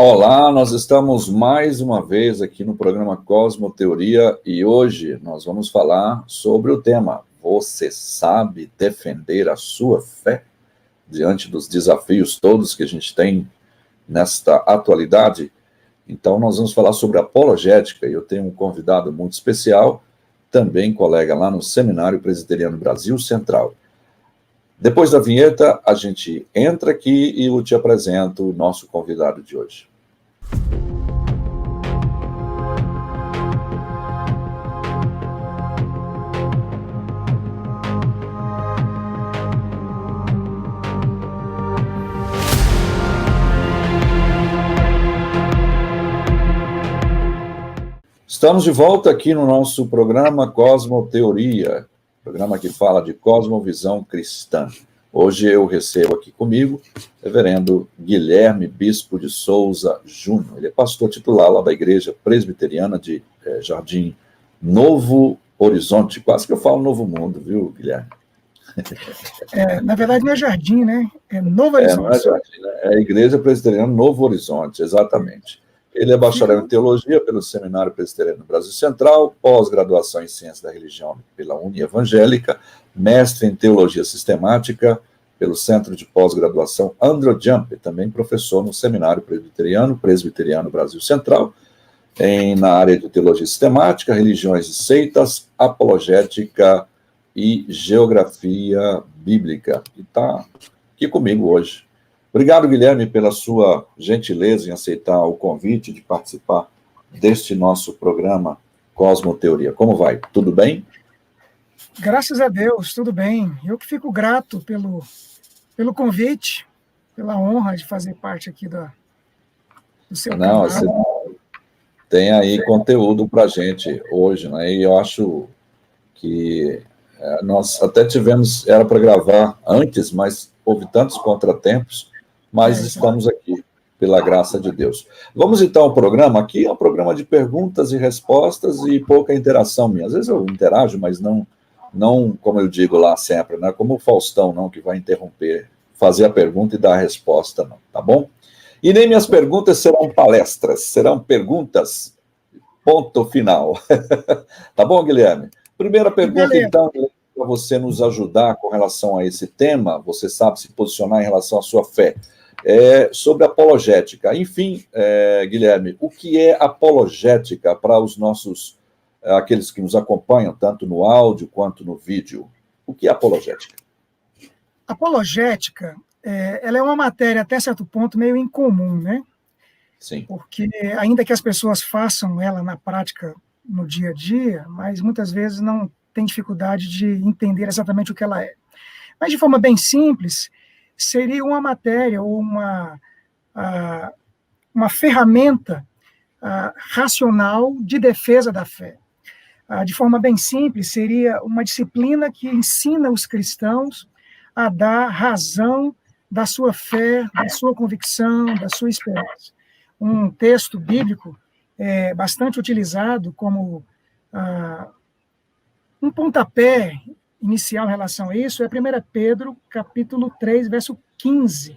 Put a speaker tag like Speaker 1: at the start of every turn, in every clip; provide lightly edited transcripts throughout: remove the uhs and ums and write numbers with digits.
Speaker 1: Olá, nós estamos mais uma vez aqui no programa Cosmoteoria e hoje nós vamos falar sobre o tema: você sabe defender a sua fé diante dos desafios todos que a gente tem nesta atualidade? Então nós vamos falar sobre apologética e eu tenho um convidado muito especial, também colega lá no Seminário Presbiteriano Brasil Central. Depois da vinheta, a gente entra aqui e eu te apresento o nosso convidado de hoje. Estamos de volta aqui no nosso programa Cosmoteoria, programa que fala de cosmovisão cristã. Hoje eu recebo aqui comigo o reverendo Guilherme Bispo de Souza Júnior. Ele é pastor titular lá da Igreja Presbiteriana de Jardim Novo Horizonte. Quase que eu falo Novo Mundo, viu, Guilherme?
Speaker 2: Na verdade não é Jardim, né? É Novo Horizonte.
Speaker 1: Não é Jardim, né? É a Igreja Presbiteriana Novo Horizonte, exatamente. Ele é bacharel em Teologia pelo Seminário Presbiteriano Brasil Central, pós-graduação em Ciência da Religião pela Uni Evangélica, mestre em Teologia Sistemática pelo Centro de Pós-Graduação Andrew Jump, também professor no Seminário Presbiteriano Brasil Central, na área de Teologia Sistemática, Religiões e Seitas, Apologética e Geografia Bíblica. E está aqui comigo hoje. Obrigado, Guilherme, pela sua gentileza em aceitar o convite de participar deste nosso programa Cosmoteoria. Como vai? Tudo bem?
Speaker 2: Graças a Deus, tudo bem. Eu que fico grato pelo convite, pela honra de fazer parte aqui do seu canal.
Speaker 1: Você tem aí conteúdo para a gente hoje, né? E eu acho que nós até tivemos, era para gravar antes, mas houve tantos contratempos, mas estamos aqui, pela graça de Deus. Vamos então ao programa. Aqui é um programa de perguntas e respostas e pouca interação minha. Às vezes eu interajo, mas não como eu digo lá sempre, né? Como o Faustão, não, que vai interromper, fazer a pergunta e dar a resposta, não, tá bom? E nem minhas perguntas serão palestras, serão perguntas, ponto final. Tá bom, Guilherme? Primeira pergunta, então, para você nos ajudar com relação a esse tema, você sabe se posicionar em relação à sua fé, sobre apologética. Enfim, Guilherme, o que é apologética para os nossos, aqueles que nos acompanham, tanto no áudio quanto no vídeo? O que é apologética?
Speaker 2: Apologética, ela é uma matéria, até certo ponto, meio incomum, né?
Speaker 1: Sim.
Speaker 2: Porque, ainda que as pessoas façam ela na prática, no dia a dia, mas muitas vezes não tem dificuldade de entender exatamente o que ela é. Mas, de forma bem simples, seria uma matéria ou uma ferramenta racional de defesa da fé. De forma bem simples, seria uma disciplina que ensina os cristãos a dar razão da sua fé, da sua convicção, da sua esperança. Um texto bíblico bastante utilizado como um pontapé inicial em relação a isso é 1 Pedro, capítulo 3, verso 15,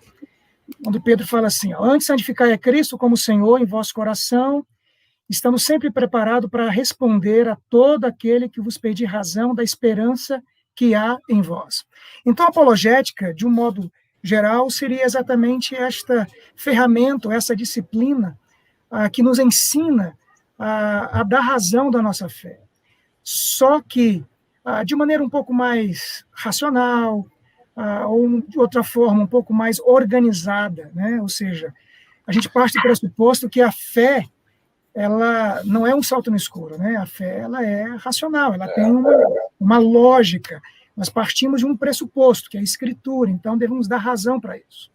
Speaker 2: onde Pedro fala assim: antes santificai a Cristo como Senhor em vosso coração, estando sempre preparado para responder a todo aquele que vos pedir razão da esperança que há em vós. Então, a apologética, de um modo geral, seria exatamente esta ferramenta, essa disciplina que nos ensina a dar razão da nossa fé. Só que de maneira um pouco mais racional, ou de outra forma um pouco mais organizada, né? Ou seja, a gente parte do pressuposto que a fé, ela não é um salto no escuro, né? A fé, ela é racional, ela tem uma lógica. Nós partimos de um pressuposto, que é a Escritura, então devemos dar razão para isso.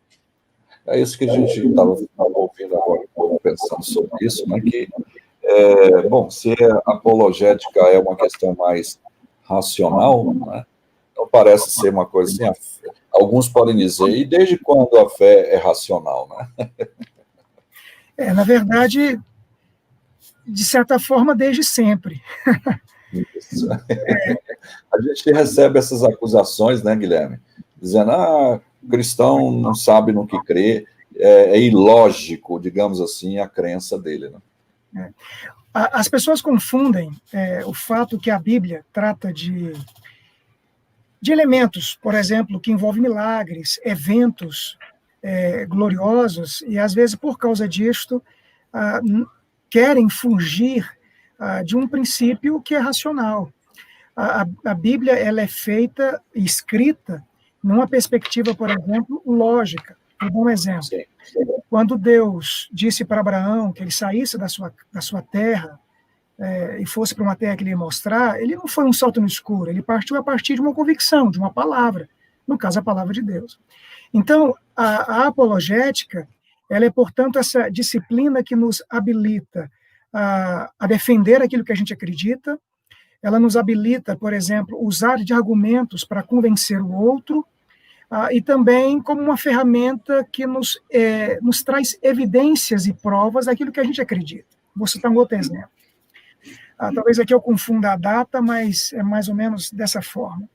Speaker 1: É isso que a gente estava ouvindo agora, pensando sobre isso, né? Que, se a apologética é uma questão mais racional, né? Então parece ser uma coisa assim, alguns podem dizer, e desde quando a fé é racional, né?
Speaker 2: Na verdade, de certa forma, desde sempre.
Speaker 1: Isso. A gente recebe essas acusações, né, Guilherme? Dizendo, o cristão não sabe no que crê. é ilógico, digamos assim, a crença dele. Né?
Speaker 2: As pessoas confundem o fato que a Bíblia trata de elementos, por exemplo, que envolvem milagres, eventos gloriosos, e às vezes, por causa disto, querem fugir de um princípio que é racional. A Bíblia ela é feita, escrita, numa perspectiva, por exemplo, lógica. Vou dar um exemplo. Quando Deus disse para Abraão que ele saísse da sua terra e fosse para uma terra que ele ia mostrar, ele não foi um salto no escuro, ele partiu a partir de uma convicção, de uma palavra, no caso, a palavra de Deus. Então, a apologética, ela é, portanto, essa disciplina que nos habilita a defender aquilo que a gente acredita, ela nos habilita, por exemplo, usar de argumentos para convencer o outro, e também como uma ferramenta que nos traz evidências e provas daquilo que a gente acredita. Vou citar um outro exemplo. Talvez aqui eu confunda a data, mas é mais ou menos dessa forma.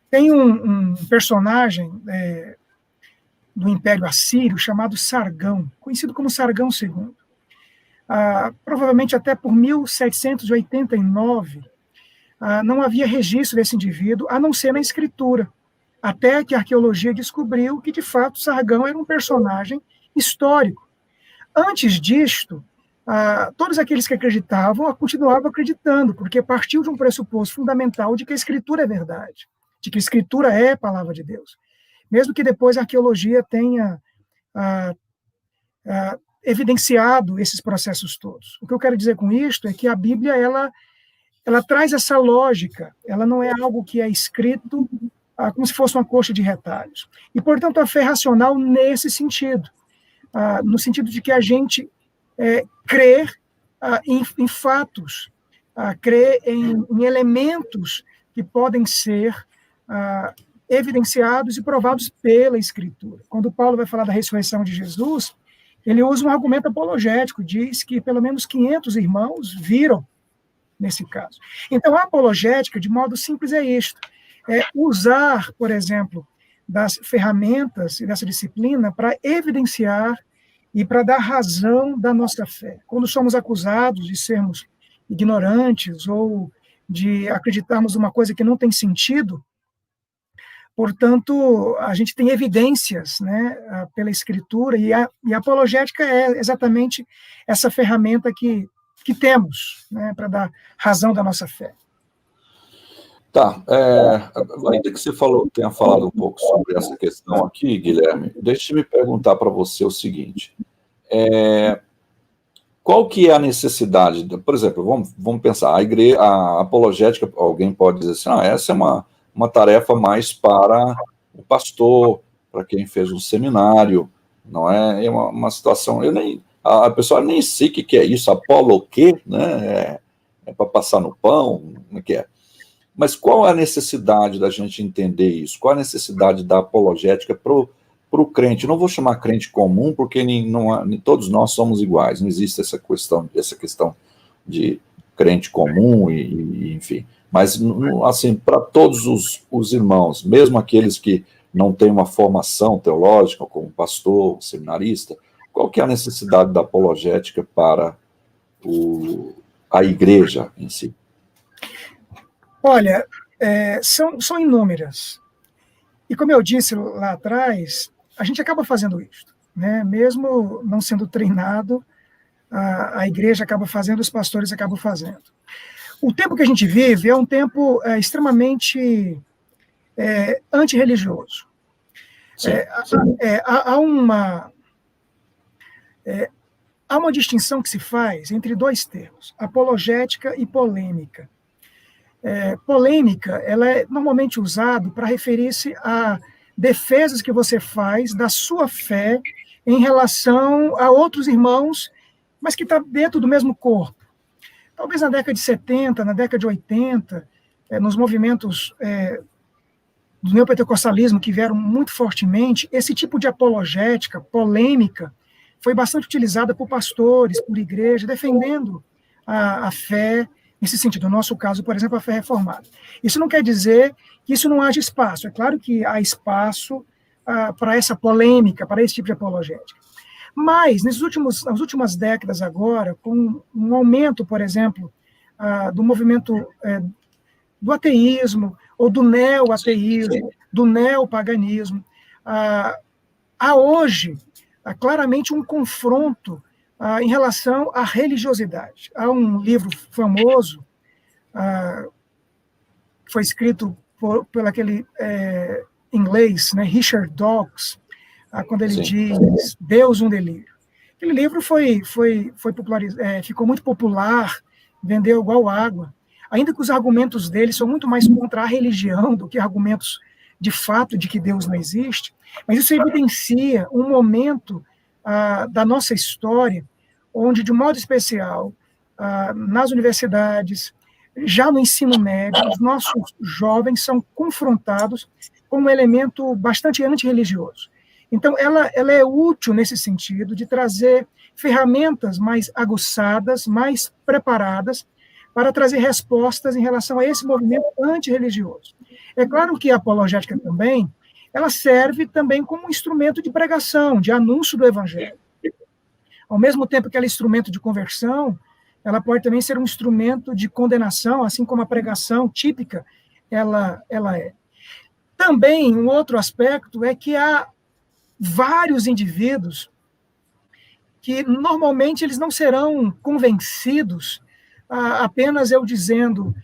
Speaker 2: Tem um personagem do Império Assírio chamado Sargão, conhecido como Sargão II. Provavelmente até por 1789, não havia registro desse indivíduo, a não ser na escritura, até que a arqueologia descobriu que, de fato, Sargão era um personagem histórico. Antes disto, todos aqueles que acreditavam continuavam acreditando, porque partiu de um pressuposto fundamental de que a escritura é verdade, de que a escritura é a palavra de Deus. Mesmo que depois a arqueologia tenha evidenciado esses processos todos. O que eu quero dizer com isto é que a Bíblia, ela traz essa lógica, ela não é algo que é escrito como se fosse uma coxa de retalhos. E, portanto, a fé é racional nesse sentido, no sentido de que a gente crer em fatos, crer em elementos que podem ser evidenciados e provados pela Escritura. Quando Paulo vai falar da ressurreição de Jesus, ele usa um argumento apologético, diz que pelo menos 500 irmãos viram nesse caso. Então, a apologética, de modo simples, é isto. É usar, por exemplo, das ferramentas e dessa disciplina para evidenciar e para dar razão da nossa fé. Quando somos acusados de sermos ignorantes ou de acreditarmos uma coisa que não tem sentido, portanto, a gente tem evidências, né, pela Escritura, e a apologética é exatamente essa ferramenta que temos, né, para dar razão da nossa fé.
Speaker 1: Tá, ainda que você tenha falado um pouco sobre essa questão aqui, Guilherme, deixe-me perguntar para você o seguinte, qual que é a necessidade, por exemplo, vamos pensar, a apologética, alguém pode dizer assim, essa é uma tarefa mais para o pastor, para quem fez um seminário, não é? É uma situação, a pessoa nem sei o que é isso, apolo o quê, né? É para passar no pão, como é que é? Mas qual é a necessidade da gente entender isso? Qual a necessidade da apologética para o crente? Não vou chamar crente comum, porque todos nós somos iguais, não existe essa questão de crente comum, enfim. Mas, assim, para todos os irmãos, mesmo aqueles que não têm uma formação teológica, como pastor, seminarista, qual que é a necessidade da apologética para a igreja em si?
Speaker 2: Olha, são inúmeras. E como eu disse lá atrás, a gente acaba fazendo isso, né? Mesmo não sendo treinado, a igreja acaba fazendo, os pastores acabam fazendo. O tempo que a gente vive é um tempo extremamente antirreligioso. Há uma distinção que se faz entre dois termos, apologética e polêmica. Polêmica, ela é normalmente usada para referir-se a defesas que você faz da sua fé em relação a outros irmãos, mas que está dentro do mesmo corpo. Talvez na década de 70, na década de 80, nos movimentos do neopentecostalismo que vieram muito fortemente, esse tipo de apologética, polêmica, foi bastante utilizada por pastores, por igreja, defendendo a fé, nesse sentido, no nosso caso, por exemplo, a fé reformada. Isso não quer dizer que isso não haja espaço. É claro que há espaço para essa polêmica, para esse tipo de apologética. Mas, nas últimas décadas agora, com um aumento, por exemplo, do movimento do ateísmo, ou do neo-ateísmo, do neopaganismo, há hoje claramente um confronto em relação à religiosidade. Há um livro famoso, que foi escrito por aquele inglês, né, Richard Dawkins, quando ele diz Deus, um delírio. Aquele livro ficou muito popular, vendeu igual água, ainda que os argumentos dele são muito mais contra a religião do que argumentos de fato de que Deus não existe, mas isso evidencia um momento da nossa história onde, de modo especial, nas universidades, já no ensino médio, os nossos jovens são confrontados com um elemento bastante antirreligioso. Então, ela é útil nesse sentido de trazer ferramentas mais aguçadas, mais preparadas, para trazer respostas em relação a esse movimento antirreligioso. É claro que a apologética também, ela serve também como um instrumento de pregação, de anúncio do evangelho. Ao mesmo tempo que ela é instrumento de conversão, ela pode também ser um instrumento de condenação, assim como a pregação típica ela é. Também, um outro aspecto é que há vários indivíduos que, normalmente, eles não serão convencidos apenas eu dizendo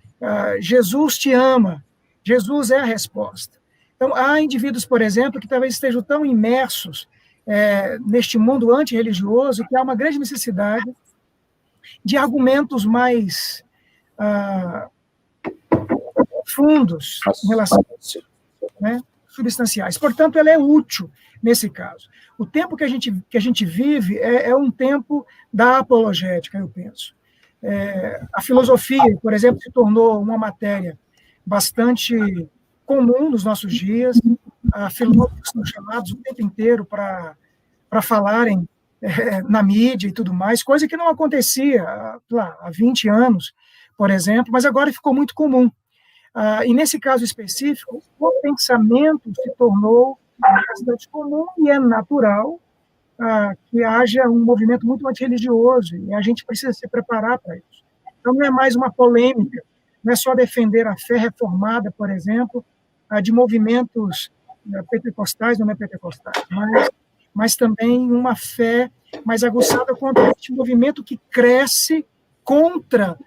Speaker 2: Jesus te ama, Jesus é a resposta. Então, há indivíduos, por exemplo, que talvez estejam tão imersos neste mundo antirreligioso que há uma grande necessidade de argumentos mais fundos em relação a isso, né, substanciais. Portanto, ela é útil nesse caso. O tempo que a gente vive é um tempo da apologética, eu penso. A filosofia, por exemplo, se tornou uma matéria bastante comum nos nossos dias. Filósofos são chamados o tempo inteiro para falarem na mídia e tudo mais, coisa que não acontecia há 20 anos, por exemplo, mas agora ficou muito comum. E nesse caso específico, o pensamento se tornou bastante comum e é natural que haja um movimento muito antirreligioso, e a gente precisa se preparar para isso. Então, não é mais uma polêmica, não é só defender a fé reformada, por exemplo, de movimentos pentecostais ou não pentecostais, mas também uma fé mais aguçada contra este movimento que cresce contra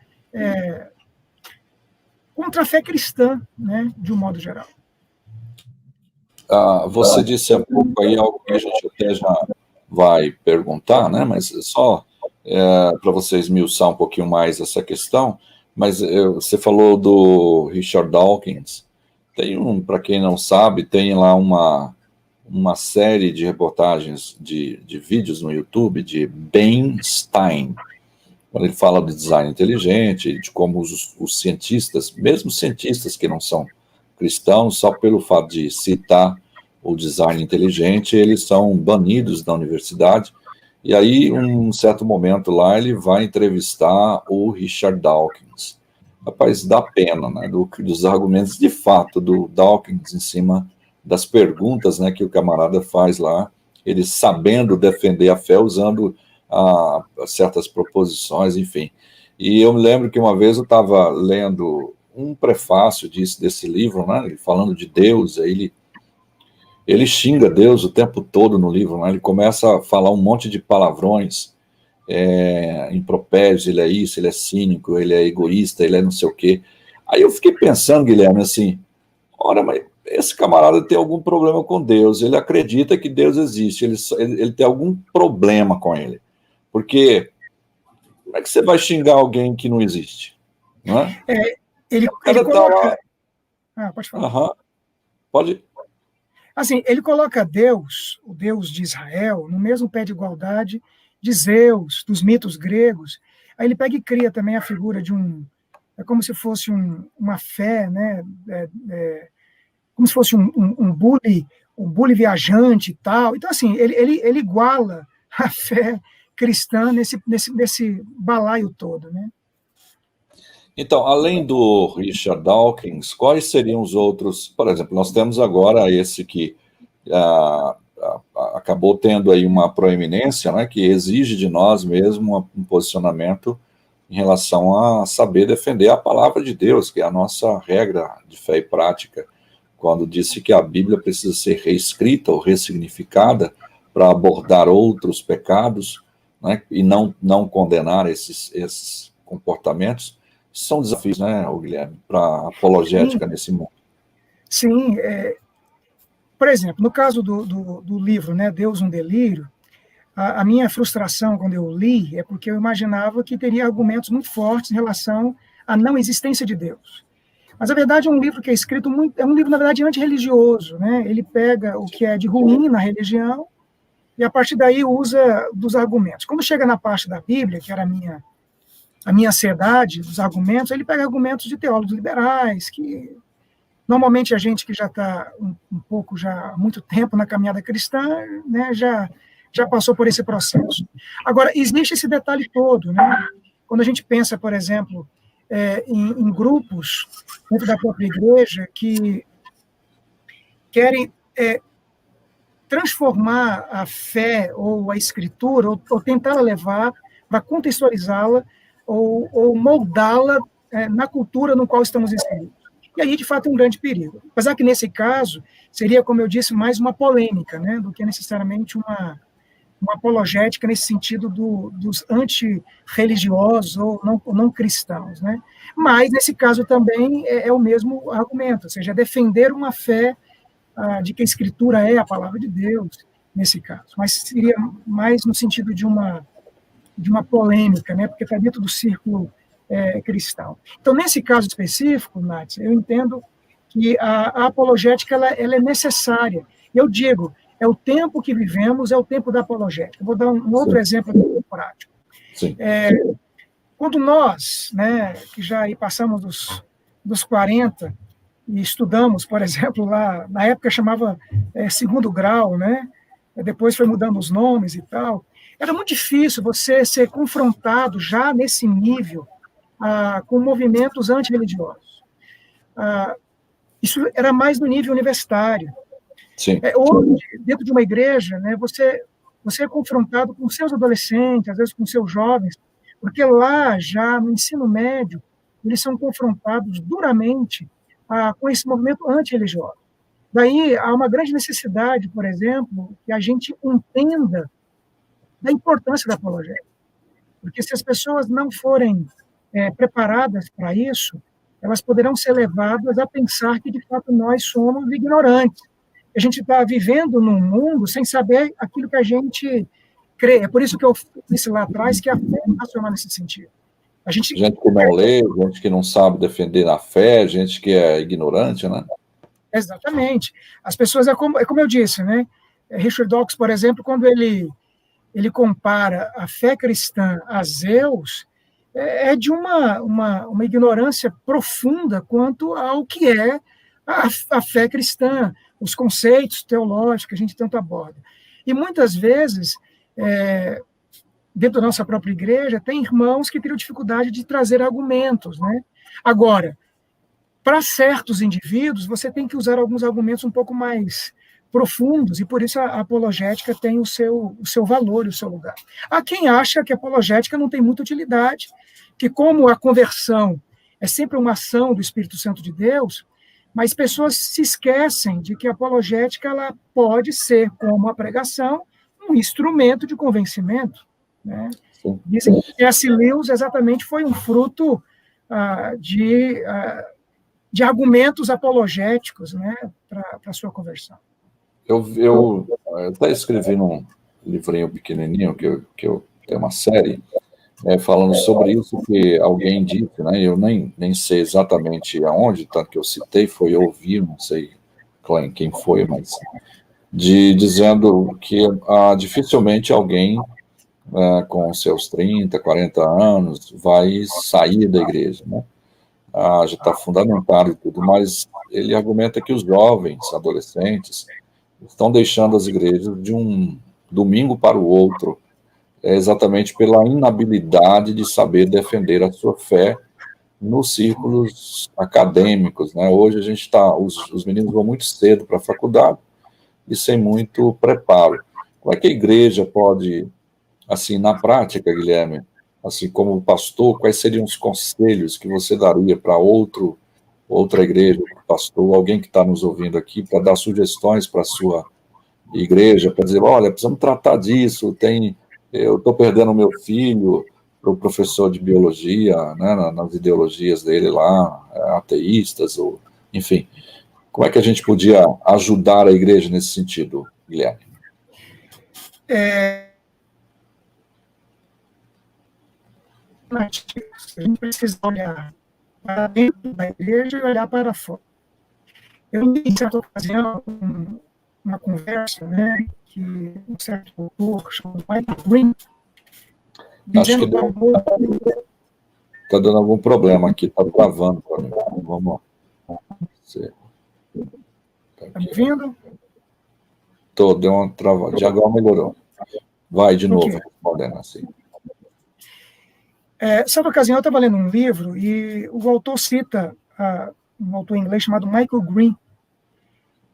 Speaker 2: a fé cristã, né, de um modo geral.
Speaker 1: Você disse há pouco aí algo que a gente até já vai perguntar, né? Mas só para você esmiuçar um pouquinho mais essa questão, mas você falou do Richard Dawkins. Tem para quem não sabe, tem lá uma série de reportagens de vídeos no YouTube de Ben Stein, quando ele fala de design inteligente, de como os cientistas, mesmo cientistas que não são cristãos, só pelo fato de citar o design inteligente, eles são banidos da universidade. E aí, um certo momento lá, ele vai entrevistar o Richard Dawkins. Rapaz, dá pena, né, dos argumentos de fato do Dawkins em cima das perguntas, né, que o camarada faz lá, ele sabendo defender a fé, usando certas proposições, enfim. E eu me lembro que uma vez eu estava lendo um prefácio desse livro, né, falando de Deus, aí ele xinga Deus o tempo todo no livro, né? Ele começa a falar um monte de palavrões, impropérios, ele é isso, ele é cínico, ele é egoísta, ele é não sei o quê. Aí eu fiquei pensando, Guilherme, assim, ora, mas esse camarada tem algum problema com Deus, ele acredita que Deus existe, ele tem algum problema com ele, porque como é que você vai xingar alguém que não existe? Não é?
Speaker 2: Ele coloca... pode falar.
Speaker 1: Pode.
Speaker 2: Assim, ele coloca Deus, o Deus de Israel, no mesmo pé de igualdade de Zeus, dos mitos gregos. Aí ele pega e cria também a figura de é como se fosse uma fé, né? Como se fosse um bully viajante e tal. Então, assim, ele iguala a fé cristã nesse balaio todo, né?
Speaker 1: Então, além do Richard Dawkins, quais seriam os outros? Por exemplo, nós temos agora esse que acabou tendo aí uma proeminência, né, que exige de nós mesmo um posicionamento em relação a saber defender a palavra de Deus, que é a nossa regra de fé e prática, quando disse que a Bíblia precisa ser reescrita ou ressignificada para abordar outros pecados, né, e não condenar esses comportamentos. São desafios, né, Guilherme, para a apologética nesse mundo.
Speaker 2: Sim, por exemplo, no caso do livro, né, Deus um Delírio, a minha frustração quando eu li é porque eu imaginava que teria argumentos muito fortes em relação à não existência de Deus. Mas, na verdade, é um livro que é escrito é um livro, na verdade, antirreligioso, né? Ele pega o que é de ruim na religião e, a partir daí, usa dos argumentos. Quando chega na parte da Bíblia, que era a minha ansiedade dos argumentos, ele pega argumentos de teólogos liberais, que normalmente a gente que já está um pouco, já há muito tempo na caminhada cristã, né, já passou por esse processo. Agora, existe esse detalhe todo, né? Quando a gente pensa, por exemplo, em grupos dentro da própria igreja que querem transformar a fé ou a escritura, ou tentar levar para contextualizá-la ou moldá-la na cultura no qual estamos inseridos. E aí, de fato, é um grande perigo. Apesar que, nesse caso, seria, como eu disse, mais uma polêmica, né, do que necessariamente uma apologética nesse sentido dos antirreligiosos ou não cristãos, né? Mas, nesse caso, também é o mesmo argumento, ou seja, defender uma fé de que a Escritura é a palavra de Deus, nesse caso. Mas seria mais no sentido de uma polêmica, né? Porque está dentro do círculo cristão. Então, nesse caso específico, Nath, eu entendo que a apologética ela é necessária. Eu digo, é o tempo que vivemos, é o tempo da apologética. Vou dar um outro exemplo aqui prático.
Speaker 1: Sim.
Speaker 2: Quando nós, né, que já aí passamos dos 40 e estudamos, por exemplo, lá, na época chamava segundo grau, né? Depois foi mudando os nomes e tal. Era muito difícil você ser confrontado já nesse nível com movimentos antirreligiosos. Isso era mais no nível universitário.
Speaker 1: Sim.
Speaker 2: Hoje, dentro de uma igreja, né, você é confrontado com seus adolescentes, às vezes com seus jovens, porque lá, já no ensino médio, eles são confrontados duramente com esse movimento antirreligioso. Daí, há uma grande necessidade, por exemplo, que a gente entenda da importância da apologética. Porque se as pessoas não forem preparadas para isso, elas poderão ser levadas a pensar que, de fato, nós somos ignorantes. A gente está vivendo num mundo sem saber aquilo que a gente crê. É por isso que eu disse lá atrás que a fé é racional nesse sentido. Gente
Speaker 1: que não lê, gente que não sabe defender a fé, gente que é ignorante, né?
Speaker 2: Exatamente. As pessoas, é como eu disse, né? Richard Dawkins, por exemplo, quando ele compara a fé cristã a Zeus, é de uma ignorância profunda quanto ao que é a fé cristã, os conceitos teológicos que a gente tanto aborda. E muitas vezes, dentro da nossa própria igreja, tem irmãos que teriam dificuldade de trazer argumentos, né? Agora, para certos indivíduos, você tem que usar alguns argumentos um pouco mais profundos, e por isso a apologética tem o seu valor e o seu lugar. Há quem acha que a apologética não tem muita utilidade, que como a conversão é sempre uma ação do Espírito Santo de Deus, mas pessoas se esquecem de que a apologética ela pode ser, como a pregação, um instrumento de convencimento, né? Dizem que C.S. Lewis exatamente foi um fruto de argumentos apologéticos, né, para a sua conversão.
Speaker 1: Eu até escrevi num livrinho pequenininho, que eu tenho uma série, falando sobre isso, que alguém disse, né, eu nem sei exatamente aonde, tanto que eu citei, foi ouvir, não sei quem foi, mas dizendo que dificilmente alguém com seus 30, 40 anos vai sair da igreja, né? Já está fundamentado e tudo, mas ele argumenta que os jovens, adolescentes, estão deixando as igrejas de um domingo para o outro, exatamente pela inabilidade de saber defender a sua fé nos círculos acadêmicos, né? Hoje a gente os meninos vão muito cedo para a faculdade, e sem muito preparo. Como é que a igreja pode, assim, na prática, Guilherme, assim como pastor, quais seriam os conselhos que você daria para outra igreja, pastor, alguém que está nos ouvindo aqui, para dar sugestões para a sua igreja, para dizer, olha, precisamos tratar disso, eu estou perdendo meu filho para o professor de biologia, né, nas ideologias dele lá, ateístas, ou, enfim. Como é que a gente podia ajudar a igreja nesse sentido, Guilherme?
Speaker 2: A gente precisa olhar para dentro da igreja e olhar para fora. Eu, em certa ocasião, uma conversa, né, que um certo autor chamado Michael Green,
Speaker 1: acho que está dando algum problema aqui, está travando para mim. Vamos lá.
Speaker 2: Está me ouvindo?
Speaker 1: Estou, deu uma travada. De agora melhorou. Vai de novo, respondendo assim.
Speaker 2: Certa ocasião, eu estava lendo um livro e o autor cita um autor inglês chamado Michael Green,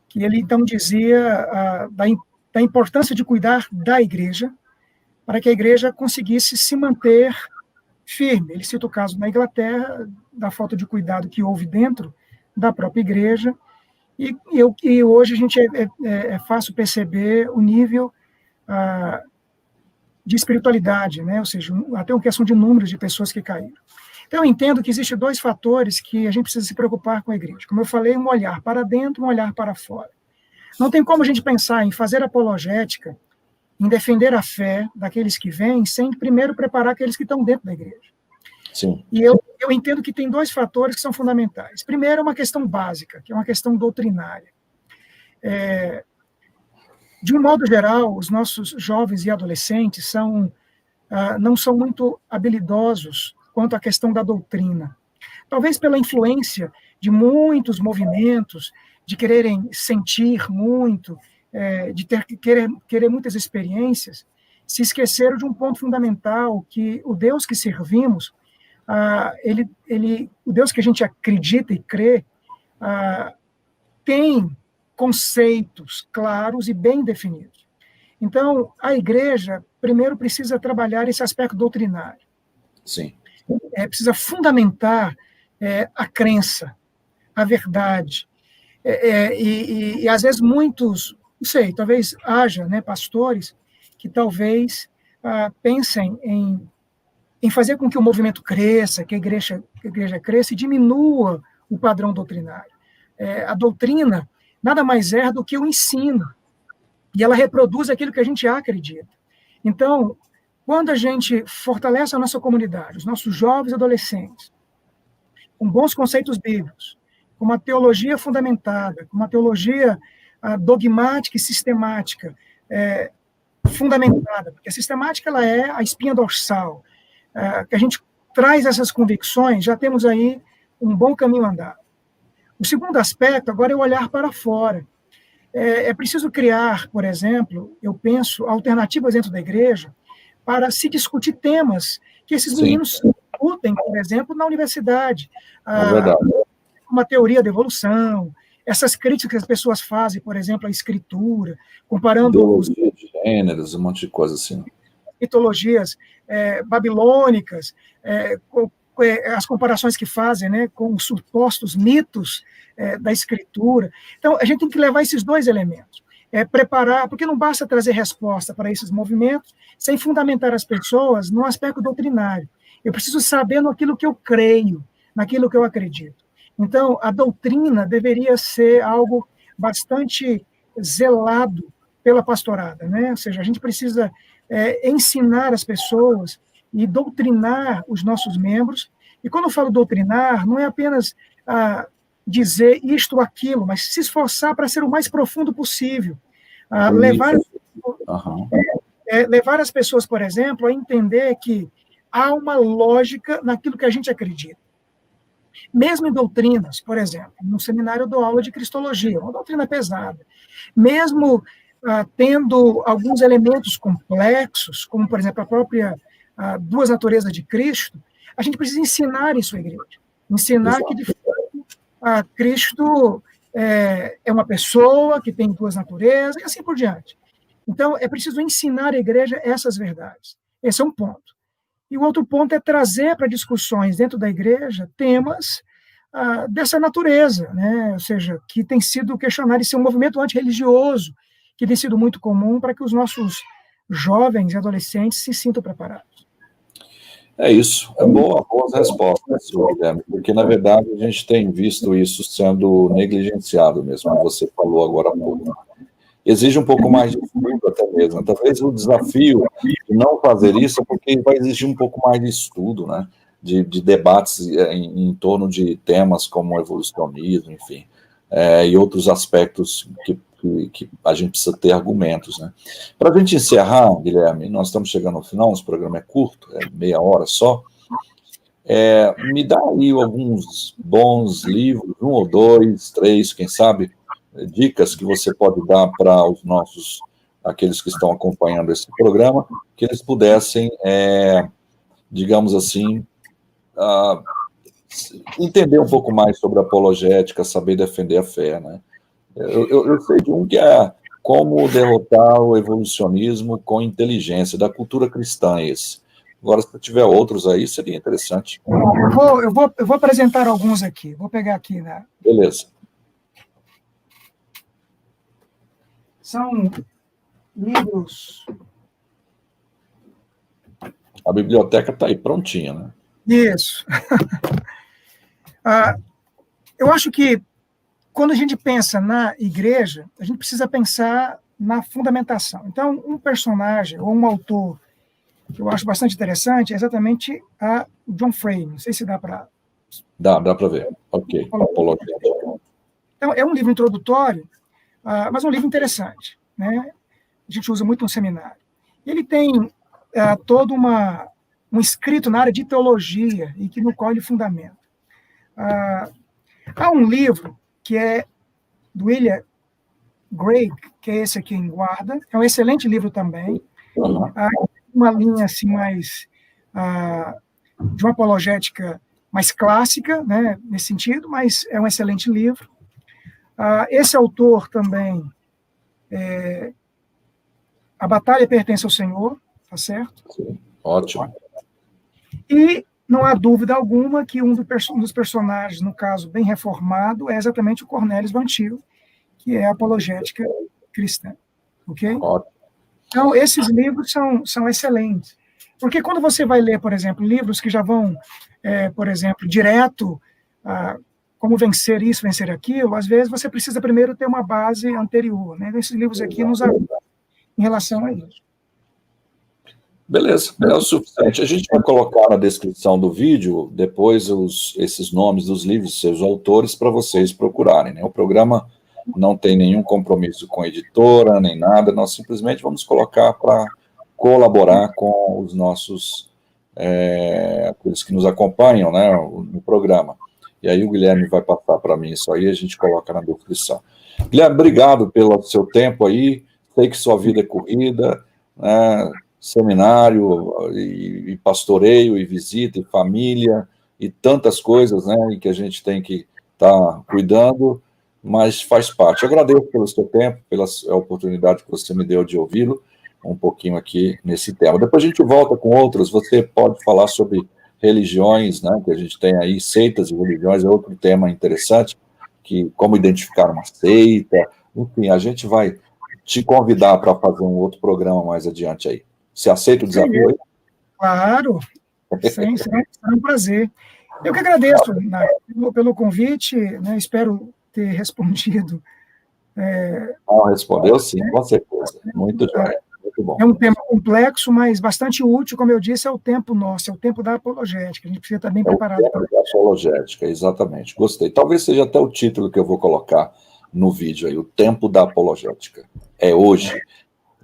Speaker 2: que ele então dizia da importância de cuidar da igreja para que a igreja conseguisse se manter firme. Ele cita o caso na Inglaterra, da falta de cuidado que houve dentro da própria igreja, e hoje a gente é fácil perceber o nível de espiritualidade, né? Ou seja, até uma questão de números de pessoas que caíram. Então, eu entendo que existem dois fatores que a gente precisa se preocupar com a igreja. Como eu falei, um olhar para dentro, um olhar para fora. Não tem como a gente pensar em fazer apologética, em defender a fé daqueles que vêm, sem primeiro preparar aqueles que estão dentro da igreja.
Speaker 1: Sim.
Speaker 2: E eu entendo que tem dois fatores que são fundamentais. Primeiro, é uma questão básica, que é uma questão doutrinária. De um modo geral, os nossos jovens e adolescentes não são muito habilidosos quanto à questão da doutrina. Talvez pela influência de muitos movimentos, de quererem sentir muito, de querer muitas experiências, se esqueceram de um ponto fundamental, que o Deus que servimos, o Deus que a gente acredita e crê, tem conceitos claros e bem definidos. Então, a igreja, primeiro, precisa trabalhar esse aspecto doutrinário.
Speaker 1: Sim.
Speaker 2: Precisa fundamentar a crença, a verdade. E às vezes, muitos, não sei, talvez haja, né, pastores que talvez pensem em fazer com que o movimento cresça, que a igreja cresça e diminua o padrão doutrinário. A doutrina nada mais é do que o ensino, e ela reproduz aquilo que a gente acredita. Então, quando a gente fortalece a nossa comunidade, os nossos jovens e adolescentes, com bons conceitos bíblicos, com uma teologia fundamentada, com uma teologia dogmática e sistemática fundamentada, porque a sistemática ela é a espinha dorsal, que a gente traz essas convicções, já temos aí um bom caminho andado. O segundo aspecto, agora, é o olhar para fora. É preciso criar, por exemplo, eu penso, alternativas dentro da igreja para se discutir temas que esses meninos discutem, por exemplo, na universidade. Uma teoria da evolução, essas críticas que as pessoas fazem, por exemplo, à escritura, comparando os
Speaker 1: gêneros, um monte de coisa assim.
Speaker 2: Mitologias babilônicas, as comparações que fazem, né, com os supostos mitos da escritura. Então, a gente tem que levar esses dois elementos. Preparar, porque não basta trazer resposta para esses movimentos sem fundamentar as pessoas no aspecto doutrinário. Eu preciso saber naquilo que eu creio, naquilo que eu acredito. Então, a doutrina deveria ser algo bastante zelado pela pastorada, né? Ou seja, a gente precisa ensinar as pessoas e doutrinar os nossos membros. E quando eu falo doutrinar, não é apenas dizer isto ou aquilo, mas se esforçar para ser o mais profundo possível. Levar as pessoas, por exemplo, a entender que há uma lógica naquilo que a gente acredita. Mesmo em doutrinas, por exemplo, no seminário eu dou aula de cristologia, uma doutrina pesada. Mesmo tendo alguns elementos complexos, como, por exemplo, a própria duas naturezas de Cristo, a gente precisa ensinar isso à igreja. Ensinar que, de fato, Cristo é uma pessoa que tem duas naturezas, e assim por diante. Então, é preciso ensinar a igreja essas verdades. Esse é um ponto. E o outro ponto é trazer para discussões dentro da igreja temas dessa natureza, né? Ou seja, que tem sido questionado. Isso é um movimento antirreligioso que tem sido muito comum para que os nossos jovens e adolescentes se sintam preparados.
Speaker 1: É isso, boas respostas, Guilherme, porque, na verdade, a gente tem visto isso sendo negligenciado mesmo, como você falou agora há pouco. Exige um pouco mais de estudo até mesmo. Talvez o desafio de não fazer isso é porque vai exigir um pouco mais de estudo, né? De debates em torno de temas como evolucionismo, enfim, e outros aspectos que a gente precisa ter argumentos, né? Para a gente encerrar, Guilherme, nós estamos chegando ao final, nosso programa é curto, é meia hora só. Me dá aí alguns bons livros, 1 ou 2, 3, quem sabe, dicas que você pode dar para os aqueles que estão acompanhando esse programa, que eles pudessem, digamos assim, entender um pouco mais sobre apologética, saber defender a fé, né? Eu sei de um que é Como Derrotar o Evolucionismo com Inteligência, da cultura cristã esse. Agora, se tiver outros aí, seria interessante.
Speaker 2: Eu vou apresentar alguns aqui. Vou pegar aqui, né?
Speaker 1: Beleza.
Speaker 2: São livros...
Speaker 1: A biblioteca está aí, prontinha, né?
Speaker 2: Isso. Eu acho que, quando a gente pensa na igreja, a gente precisa pensar na fundamentação. Então, um personagem ou um autor que eu acho bastante interessante é exatamente a John Frame. Não sei se dá para...
Speaker 1: Dá para ver. Ok. Apologética.
Speaker 2: Então, é um livro introdutório, mas um livro interessante, né? A gente usa muito no seminário. Ele tem todo um escrito na área de teologia e que no qual ele fundamenta. Há um livro que é do William Gregg, que é esse aqui em guarda. É um excelente livro também. Uma linha assim mais de uma apologética mais clássica, né, nesse sentido, mas é um excelente livro. Esse autor também, A Batalha Pertence ao Senhor, tá certo?
Speaker 1: Sim, ótimo.
Speaker 2: E não há dúvida alguma que um dos personagens, no caso bem reformado, é exatamente o Cornelius Van Til, que é a apologética cristã. Ok?
Speaker 1: Ótimo.
Speaker 2: Então, esses livros são excelentes. Porque quando você vai ler, por exemplo, livros que já vão, por exemplo, direto como vencer isso, vencer aquilo, às vezes você precisa primeiro ter uma base anterior. Né? Esses livros aqui nos ajudam em relação a isso.
Speaker 1: Beleza, é o suficiente. A gente vai colocar na descrição do vídeo depois esses nomes dos livros, seus autores, para vocês procurarem. Né? O programa não tem nenhum compromisso com a editora, nem nada, nós simplesmente vamos colocar para colaborar com os nossos, aqueles que nos acompanham, né, no programa. E aí o Guilherme vai passar para mim isso aí, a gente coloca na descrição. Guilherme, obrigado pelo seu tempo aí, sei que sua vida é corrida, né, seminário, e pastoreio, e visita, e família, e tantas coisas, né, e que a gente tem que estar cuidando, mas faz parte. Eu agradeço pelo seu tempo, pela oportunidade que você me deu de ouvi-lo, um pouquinho aqui nesse tema. Depois a gente volta com outros, você pode falar sobre religiões, né, que a gente tem aí, seitas e religiões, é outro tema interessante, que como identificar uma seita, enfim, a gente vai te convidar para fazer um outro programa mais adiante aí. Você aceita o desafio aí?
Speaker 2: Claro, será um prazer. Eu que agradeço pelo convite, né, espero ter respondido.
Speaker 1: Respondeu sim, com certeza. Muito jóia, muito bom.
Speaker 2: É um tema complexo, mas bastante útil, como eu disse, é o tempo nosso, é o tempo da apologética. A gente precisa estar bem preparado para isso.
Speaker 1: Da apologética, exatamente. Gostei. Talvez seja até o título que eu vou colocar no vídeo aí, o tempo da apologética. É hoje.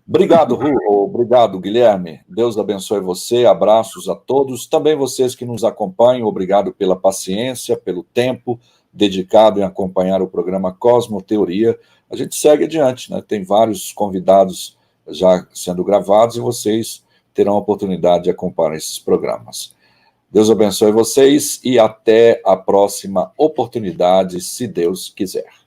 Speaker 1: Obrigado, Ru. Obrigado, Guilherme. Deus abençoe você. Abraços a todos. Também vocês que nos acompanham, obrigado pela paciência, pelo tempo dedicado em acompanhar o programa Cosmoteoria. A gente segue adiante, né? Tem vários convidados já sendo gravados e vocês terão a oportunidade de acompanhar esses programas. Deus abençoe vocês e até a próxima oportunidade, se Deus quiser.